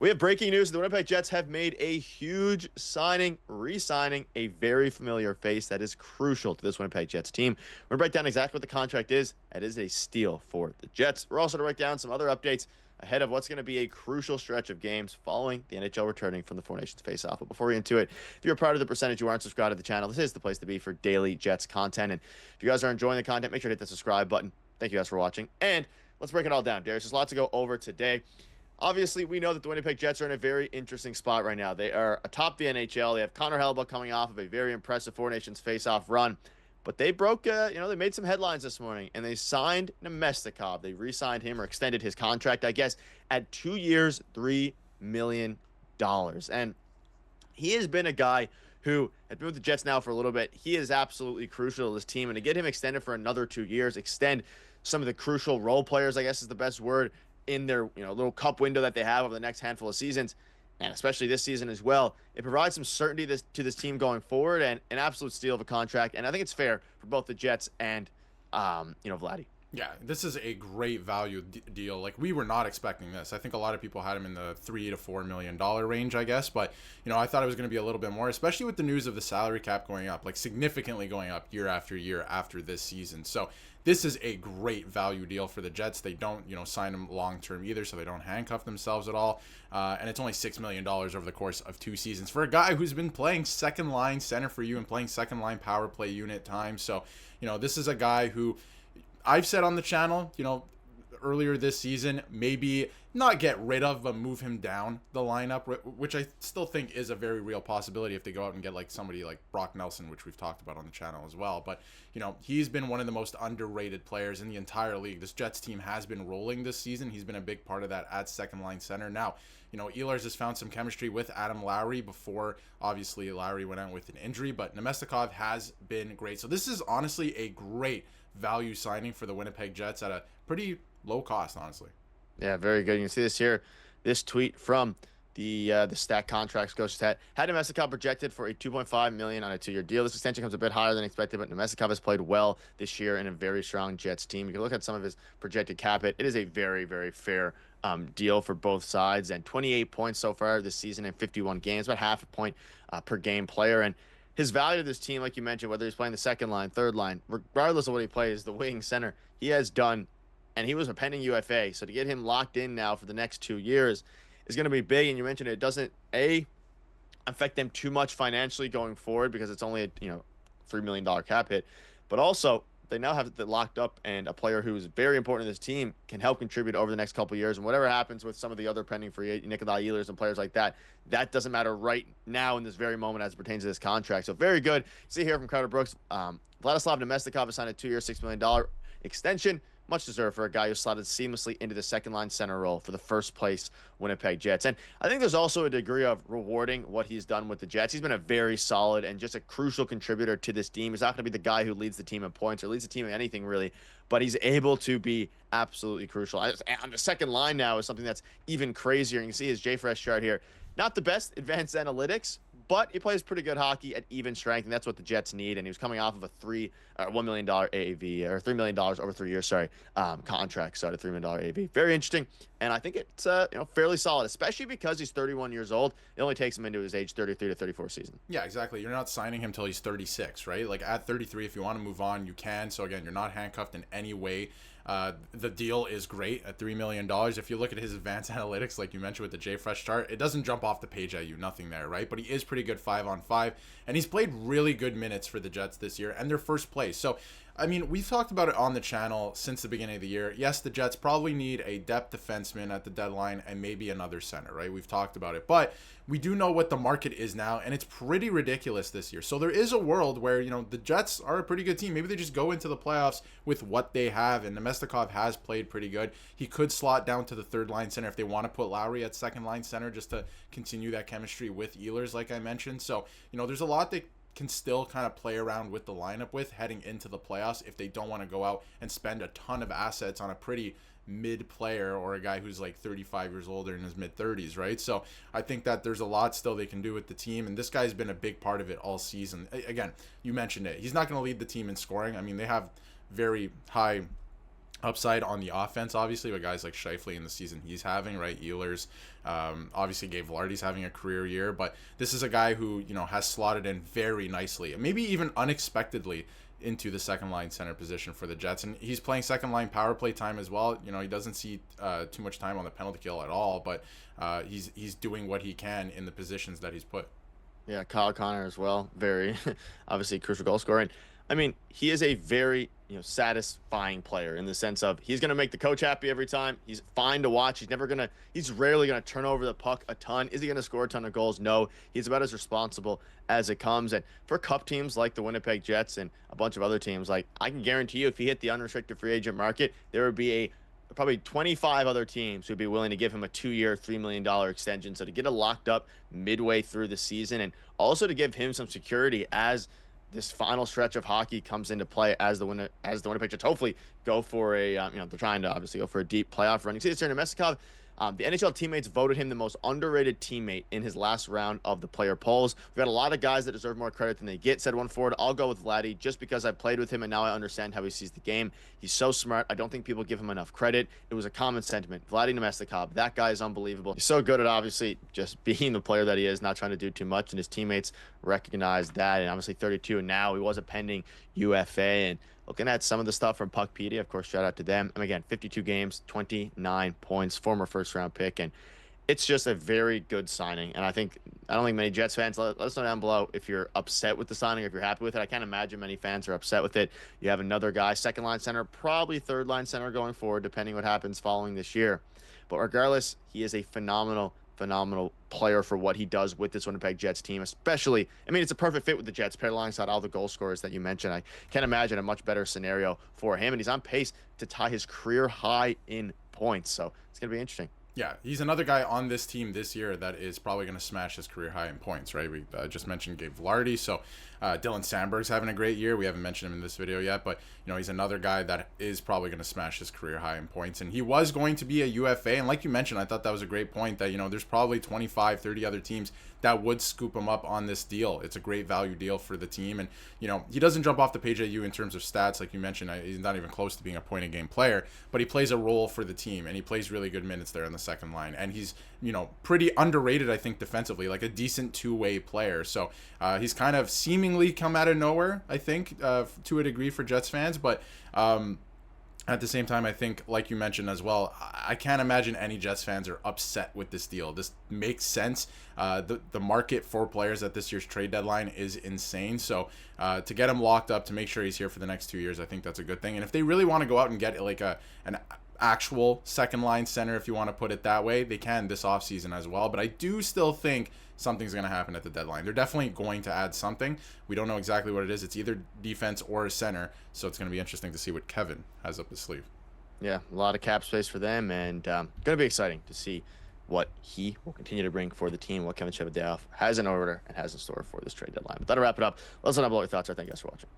We have breaking news. The Winnipeg Jets have made a huge signing, re-signing a very familiar face that is crucial to this Winnipeg Jets team. We're going to break down exactly what the contract is. It is a steal for the Jets. We're also going to break down some other updates ahead of what's going to be a crucial stretch of games following the NHL returning from the Four Nations face-off. But before we get into it, if you're a part of the percentage you aren't subscribed to the channel, this is the place to be for daily Jets content. And if you guys are enjoying the content, make sure to hit the subscribe button. Thank you guys for watching. And let's break it all down. Darius, there's a lot to go over today. Obviously, we know that the Winnipeg Jets are in a very interesting spot right now. They are atop the NHL. They have Connor Hellebuyck coming off of a very impressive Four Nations face-off run. But they broke, they made some headlines this morning, and they signed Namestnikov. They re-signed him or extended his contract, I guess, at 2 years, $3 million. And he has been a guy who has been with the Jets now for a little bit. He is absolutely crucial to this team. And to get him extended for another 2 years, extend some of the crucial role players, I guess is the best word, in their little cup window that they have over the next handful of seasons, and especially this season as well. It provides some certainty to this team going forward, and an absolute steal of a contract. And I think it's fair for both the Jets and Vladdy. Yeah, this is a great value deal. Like, we were not expecting this. I think a lot of people had him in the $3 to $4 million range, I guess. But, I thought it was going to be a little bit more, especially with the news of the salary cap going up, like significantly going up year after year after this season. So this is a great value deal for the Jets. They don't, sign him long-term either, so they don't handcuff themselves at all. And it's only $6 million over the course of 2 seasons for a guy who's been playing second-line center for you and playing second-line power play unit time. So, this is a guy who I've said on the channel, earlier this season, maybe not get rid of, but move him down the lineup, which I still think is a very real possibility if they go out and get like somebody like Brock Nelson, which we've talked about on the channel as well. But, he's been one of the most underrated players in the entire league. This Jets team has been rolling this season. He's been a big part of that at second line center. Now, Ehlers has found some chemistry with Adam Lowry before, obviously, Lowry went out with an injury, but Namestnikov has been great. So this is honestly a great value signing for the Winnipeg Jets at a pretty low cost, honestly. Yeah, very good. You can see this here. This tweet from the Stack Contracts Gosse had Namestnikov projected for a $2.5 million on a 2-year deal. This extension comes a bit higher than expected, but Namestnikov has played well this year in a very strong Jets team. You can look at some of his projected cap hit. It is a very, very fair deal for both sides, and 28 points so far this season in 51 games, about half a point per game player. And his value to this team, like you mentioned, whether he's playing the second line, third line, regardless of what he plays, the wing, center, he has done, and he was a pending UFA. So to get him locked in now for the next 2 years is going to be big. And you mentioned it doesn't, affect them too much financially going forward because it's only a, $3 million cap hit. But also, they now have it locked up, and a player who is very important to this team can help contribute over the next couple of years. And whatever happens with some of the other pending free Nikolai Ehlers and players like that, that doesn't matter right now in this very moment as it pertains to this contract. So very good. See here from Crowder Brooks, Vladislav Namestnikov has signed a 2-year, $6 million extension. Much deserved for a guy who slotted seamlessly into the second-line center role for the first-place Winnipeg Jets. And I think there's also a degree of rewarding what he's done with the Jets. He's been a very solid and just a crucial contributor to this team. He's not going to be the guy who leads the team in points or leads the team in anything, really, but he's able to be absolutely crucial. On the second line now is something that's even crazier. You can see his JFresh chart here. Not the best advanced analytics, but he plays pretty good hockey at even strength, and that's what the Jets need. And he was coming off of a $1 million AAV, or $3 million over 3 years, contract, so at a $3 million AAV. Very interesting, and I think it's fairly solid, especially because he's 31 years old. It only takes him into his age 33 to 34 season. Yeah, exactly. You're not signing him till he's 36, right? Like, at 33, if you want to move on, you can. So again, you're not handcuffed in any way. The deal is great at $3 million. If you look at his advanced analytics, like you mentioned with the JFresh chart, it doesn't jump off the page at you, nothing there, right? But he is pretty good 5-on-5, and he's played really good minutes for the Jets this year, and they're first place. So, I mean, we've talked about it on the channel since the beginning of the year. Yes, the Jets probably need a depth defenseman at the deadline and maybe another center, right? We've talked about it, but we do know what the market is now, and it's pretty ridiculous this year. So there is a world where, the Jets are a pretty good team. Maybe they just go into the playoffs with what they have, and Namestnikov has played pretty good. He could slot down to the third line center if they want to put Lowry at second line center just to continue that chemistry with Ehlers, like I mentioned. So, there's a lot that can still kind of play around with the lineup with heading into the playoffs if they don't want to go out and spend a ton of assets on a pretty mid player or a guy who's like 35 years old or in his mid 30s, right? So I think that there's a lot still they can do with the team, and this guy's been a big part of it all season. Again, you mentioned it. He's not going to lead the team in scoring. I mean, they have very high upside on the offense, obviously, with guys like Scheifele in the season he's having, right? Ehlers, obviously Gabe Vilardi's having a career year, but this is a guy who, has slotted in very nicely, maybe even unexpectedly, into the second line center position for the Jets. And he's playing second line power play time as well. He doesn't see too much time on the penalty kill at all, but he's doing what he can in the positions that he's put. Yeah, Kyle Connor as well. Very obviously crucial goal scorer. And I mean, he is a very, satisfying player in the sense of he's going to make the coach happy every time. He's fine to watch. He's rarely going to turn over the puck a ton. Is he going to score a ton of goals? No. He's about as responsible as it comes. And for cup teams like the Winnipeg Jets and a bunch of other teams, like I can guarantee you if he hit the unrestricted free agent market, there would be probably 25 other teams who'd be willing to give him a 2-year, $3 million extension. So to get it locked up midway through the season and also to give him some security as this final stretch of hockey comes into play as the Winnipeg Jets hopefully go for they're trying to obviously go for a deep playoff run. You see this here in Namestnikov. The NHL teammates voted him the most underrated teammate in his last round of the player polls. We've got a lot of guys that deserve more credit than they get, said one forward. I'll go with Vladdy just because I played with him and now I understand how he sees the game. He's so smart. I don't think people give him enough credit. It was a common sentiment. Vladdy Namestnikov, that guy is unbelievable. He's so good at obviously just being the player that he is, not trying to do too much, and his teammates recognize that. And obviously 32 and now he was a pending UFA. And looking at some of the stuff from Puckpedia, of course, shout out to them. And again, 52 games, 29 points, former first-round pick. And it's just a very good signing. And I don't think many Jets fans, let us know down below if you're upset with the signing or if you're happy with it. I can't imagine many fans are upset with it. You have another guy, second-line center, probably third-line center going forward, depending what happens following this year. But regardless, he is a phenomenal player for what he does with this Winnipeg Jets team, especially, it's a perfect fit with the Jets paired alongside all the goal scorers that you mentioned. I can't imagine a much better scenario for him, and he's on pace to tie his career high in points, so it's going to be interesting. Yeah, he's another guy on this team this year that is probably going to smash his career high in points, right? We just mentioned Gabe Vilardi, so Dylan Sandberg's having a great year. We haven't mentioned him in this video yet, but he's another guy that is probably going to smash his career high in points. And he was going to be a UFA, and like you mentioned, I thought that was a great point that there's probably 25, 30 other teams that would scoop him up on this deal. It's a great value deal for the team, and he doesn't jump off the page at you in terms of stats, like you mentioned. He's not even close to being a point a game player, but he plays a role for the team, and he plays really good minutes there on the second line, and he's pretty underrated, I think, defensively, like a decent two-way player. So he's kind of seemingly come out of nowhere, I think, to a degree for Jets fans, but at the same time, I think, like you mentioned as well, I can't imagine any Jets fans are upset with this deal. This makes sense. The market for players at this year's trade deadline is insane. So to get him locked up, to make sure he's here for the next 2 years, I think that's a good thing. And if they really want to go out and get like an actual second line center, if you want to put it that way, they can this offseason as well. But I do still think something's going to happen at the deadline. They're definitely going to add something. We don't know exactly what it is. It's either defense or a center, so it's going to be interesting to see what Kevin has up his sleeve. Yeah, a lot of cap space for them, and going to be exciting to see what he will continue to bring for the team, what Kevin Cheveldayoff has in order and has in store for this trade deadline. But that'll wrap it up. Let us know below your thoughts. Thank you guys for watching.